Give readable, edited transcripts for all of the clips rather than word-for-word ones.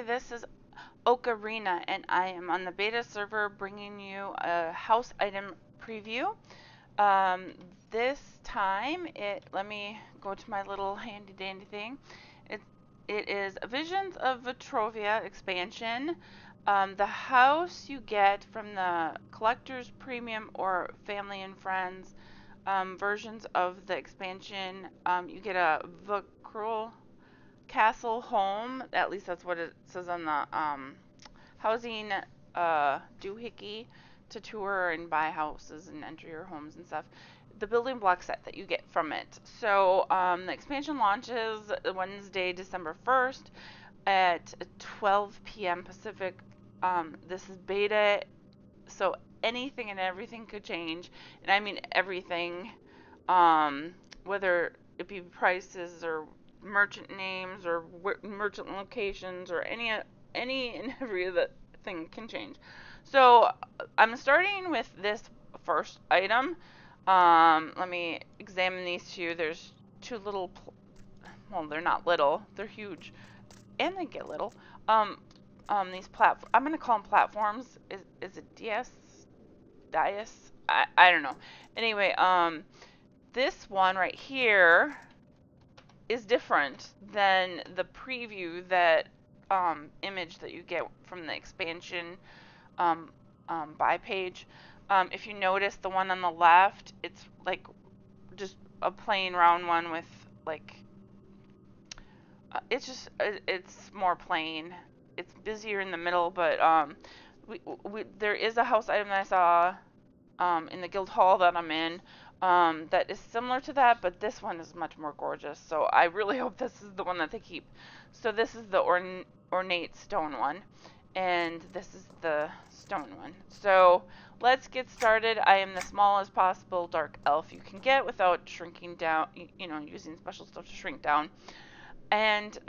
this is Ocarina, and I am on the beta server bringing you a house item preview. Um, this time, let me go to my little handy dandy thing. It is Visions of Vetrovia expansion. The house you get from the Collector's Premium or Family and Friends versions of the expansion. You get a Vacrul castle home, at least that's what it says on the housing doohickey, to tour and buy houses and enter your homes and stuff. The building block set that you get from it. So the expansion launches Wednesday, December 1st at 12 p.m. Pacific. This is beta, so anything and everything could change, and I mean everything, whether it be prices or merchant names or merchant locations or any and every other thing can change. So I'm starting with this first item. Let me examine these two. There's two little, well, they're not little, they're huge, and they get little. These I'm gonna call them platforms. Is it Dias? I don't know. Anyway, this one right here is different than the preview that image that you get from the expansion buy page. If you notice, the one on the left, it's like just a plain round one with like it's more plain. It's busier in the middle, but there is a house item that I saw in the guild hall that I'm in that is similar to that, but this one is much more gorgeous. So I really hope this is the one that they keep. So this is the ornate stone one, and this is the stone one. So let's get started. I am the smallest possible dark elf you can get without shrinking down, using special stuff to shrink down. And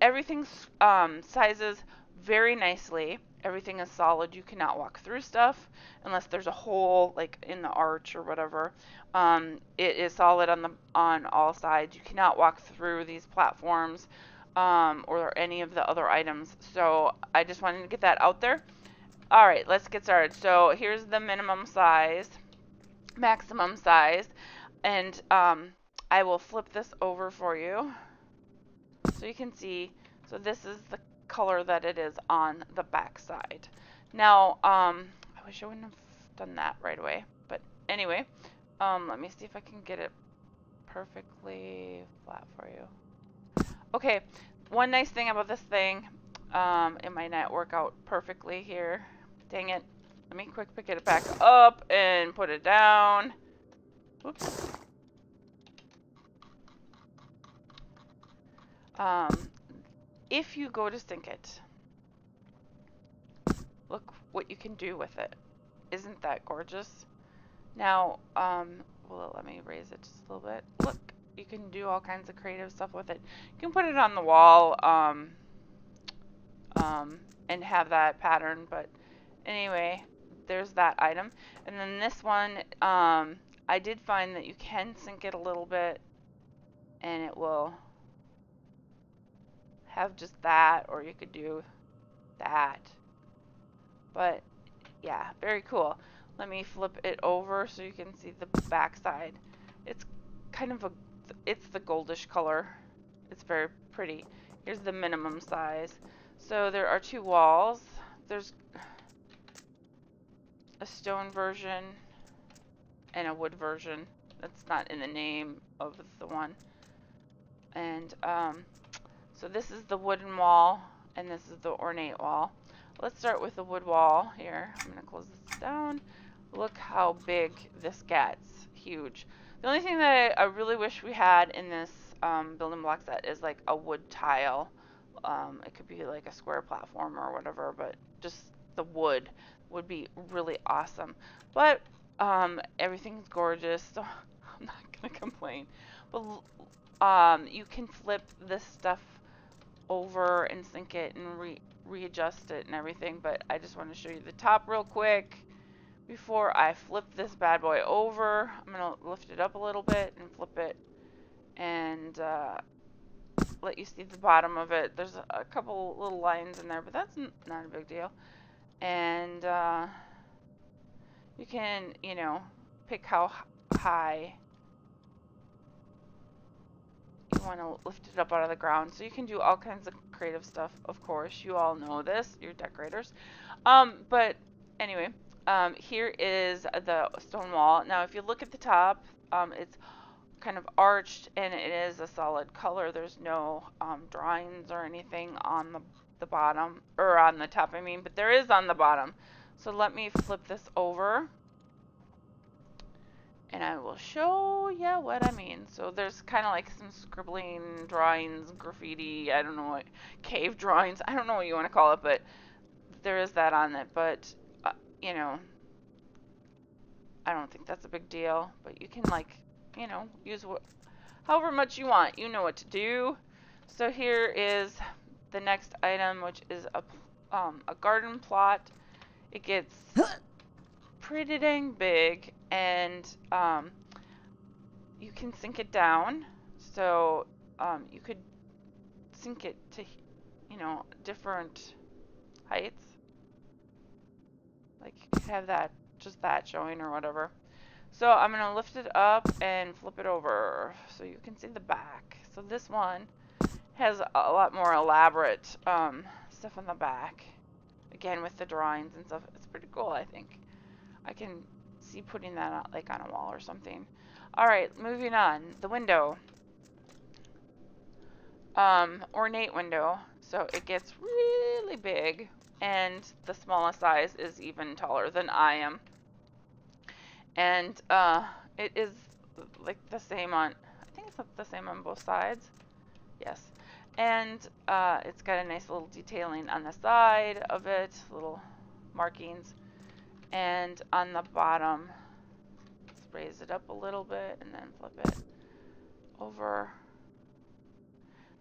everything sizes very nicely. Everything is solid. You cannot walk through stuff unless there's a hole like in the arch or whatever. It is solid on all sides. You cannot walk through these platforms or any of the other items. So I just wanted to get that out there. All right, let's get started. So here's the minimum size, maximum size, and I will flip this over for you so you can see. So this is the color that it is on the back side. Now, I wish I wouldn't have done that right away, but anyway, let me see if I can get it perfectly flat for you. Okay, one nice thing about this thing, it might not work out perfectly here. Dang it. Let me quick pick it back up and put it down. Whoops. If you go to sync it, look what you can do with it. Isn't that gorgeous? Now, well, let me raise it just a little bit. Look, you can do all kinds of creative stuff with it. You can put it on the wall, and have that pattern, but anyway, there's that item. And then this one, I did find that you can sync it a little bit, and it will have just that, or you could do that. But yeah, very cool. Let me flip it over so you can see the back side. It's kind of it's the goldish color. It's very pretty. Here's the minimum size. So there are two walls. There's a stone version and a wood version. That's not in the name of the one. And so this is the wooden wall, and this is the ornate wall. Let's start with the wood wall here. I'm going to close this down. Look how big this gets. Huge. The only thing that I really wish we had in this building block set is like a wood tile. It could be like a square platform or whatever, but just the wood would be really awesome. But everything's gorgeous, so I'm not going to complain. But you can flip this stuff over and sync it and readjust it and everything, but I just want to show you the top real quick before I flip this bad boy over. I'm going to lift it up a little bit and flip it, and let you see the bottom of it. There's a couple little lines in there, but that's not a big deal. And you can, you know, pick how high you want to lift it up out of the ground. So you can do all kinds of creative stuff, of course. You all know this, you're decorators. But anyway, here is the stone wall. Now, if you look at the top, it's kind of arched, and it is a solid color. There's no drawings or anything on the bottom, or on the top, I mean, but there is on the bottom. So let me flip this over, and I will show you what I mean. So there's kind of like some scribbling drawings, graffiti, I don't know what, cave drawings, I don't know what you want to call it, but there is that on it. But, you know, I don't think that's a big deal, but you can, like, you know, use however much you want. You know what to do. So here is the next item, which is a garden plot. It gets pretty dang big, and you can sink it down. So you could sink it to, you know, different heights. Like you could have that, just that showing or whatever. So I'm going to lift it up and flip it over so you can see the back. So this one has a lot more elaborate stuff on the back. Again, with the drawings and stuff. It's pretty cool, I think. I can see putting that out, like on a wall or something. Alright, moving on. The window. Ornate window. So it gets really big, and the smallest size is even taller than I am. And it is like the same on, I think it's the same on both sides. Yes. And it's got a nice little detailing on the side of it, little markings. And on the bottom, let's raise it up a little bit and then flip it over.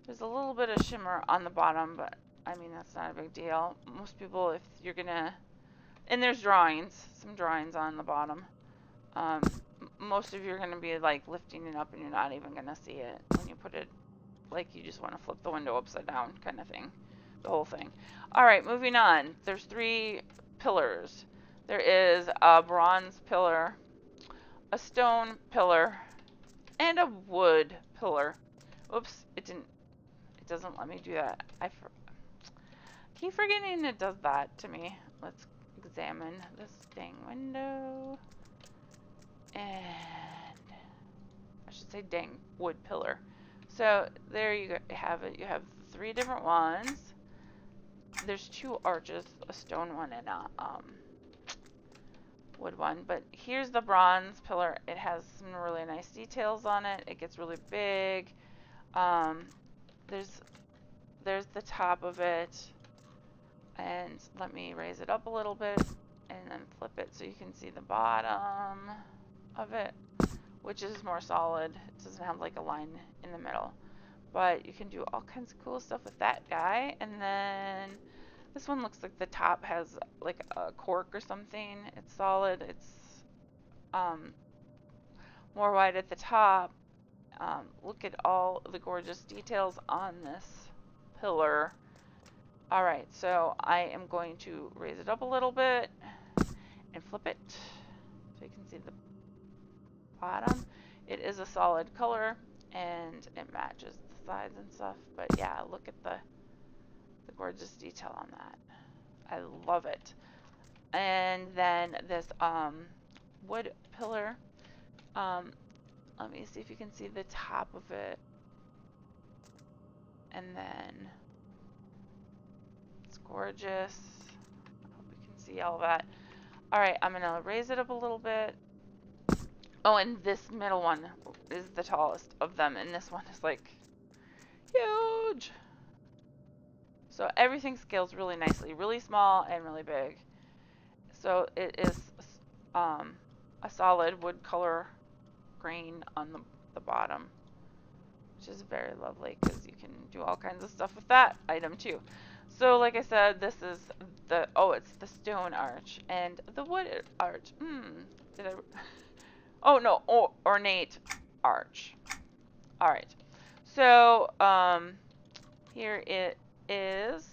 There's a little bit of shimmer on the bottom, but I mean, that's not a big deal. Most people, if you're gonna, and there's drawings, some drawings on the bottom. Most of you are going to be like lifting it up, and you're not even going to see it when you put it, like you just want to flip the window upside down kind of thing, the whole thing. Alright, moving on. There's 3 pillars. There is a bronze pillar, a stone pillar, and a wood pillar. Oops, it doesn't let me do that. I keep forgetting it does that to me. Let's examine this dang window. And I should say dang wood pillar. So there you have it. You have 3 different ones. There's 2 arches, a stone one and a wood one. But here's the bronze pillar. It has some really nice details on it. It gets really big. There's the top of it. And let me raise it up a little bit and then flip it so you can see the bottom of it, which is more solid. It doesn't have like a line in the middle, but you can do all kinds of cool stuff with that guy. And then this one looks like the top has like a cork or something. It's solid. It's more wide at the top. Look at all the gorgeous details on this pillar. Alright, so I am going to raise it up a little bit and flip it so you can see the bottom. It is a solid color and it matches the sides and stuff, but yeah, look at the gorgeous detail on that. I love it. And then this wood pillar, let me see if you can see the top of it, and then it's gorgeous. I hope you can see all that. Alright, I'm gonna raise it up a little bit. Oh, and this middle one is the tallest of them, and this one is like huge. So everything scales really nicely, really small and really big. So it is a solid wood color grain on the bottom, which is very lovely because you can do all kinds of stuff with that item too. So like I said, this is the, it's the stone arch and the wood arch. Did I? Oh no, ornate arch. All right. So here it is.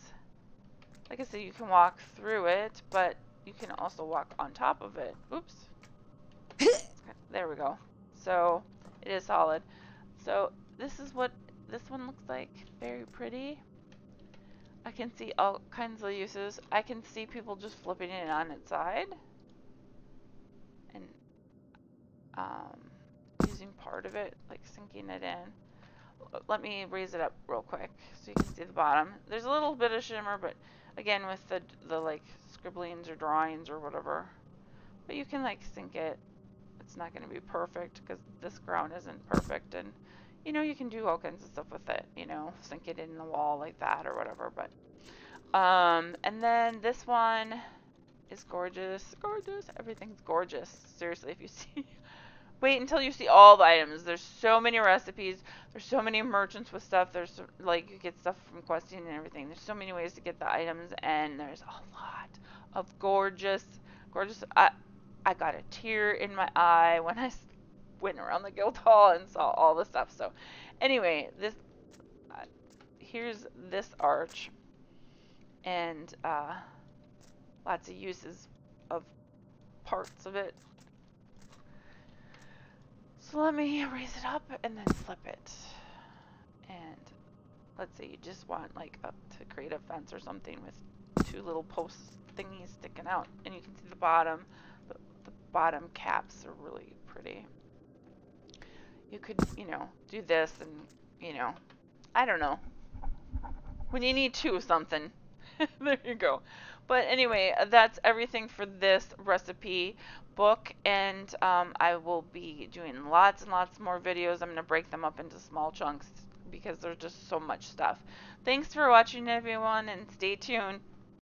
Like I said, you can walk through it, but you can also walk on top of it. Oops. There we go. So it is solid. So this is what this one looks like. Very pretty. I can see all kinds of uses. I can see people just flipping it on its side and using part of it, like sinking it in. Let me raise it up real quick so you can see the bottom. There's a little bit of shimmer, but again with the like scribblings or drawings or whatever. But you can like sink it. It's not going to be perfect because this ground isn't perfect, and you know you can do all kinds of stuff with it. You know, sink it in the wall like that or whatever. But and then this one is gorgeous. Gorgeous. Everything's gorgeous. Seriously, if you see. Wait until you see all the items. There's so many recipes. There's so many merchants with stuff. There's like you get stuff from questing and everything. There's so many ways to get the items, and there's a lot of gorgeous. I got a tear in my eye when I went around the guild hall and saw all the stuff. So, anyway, this here's this arch, and lots of uses of parts of it. So let me raise it up and then flip it. And let's say you just want like up to create a fence or something with two little post thingies sticking out. And you can see the bottom. The bottom caps are really pretty. You could, you know, do this and, you know, I don't know. When you need two of something. There you go. But anyway, that's everything for this recipe book, and I will be doing lots and lots more videos. I'm going to break them up into small chunks because there's just so much stuff. Thanks for watching, everyone, and stay tuned.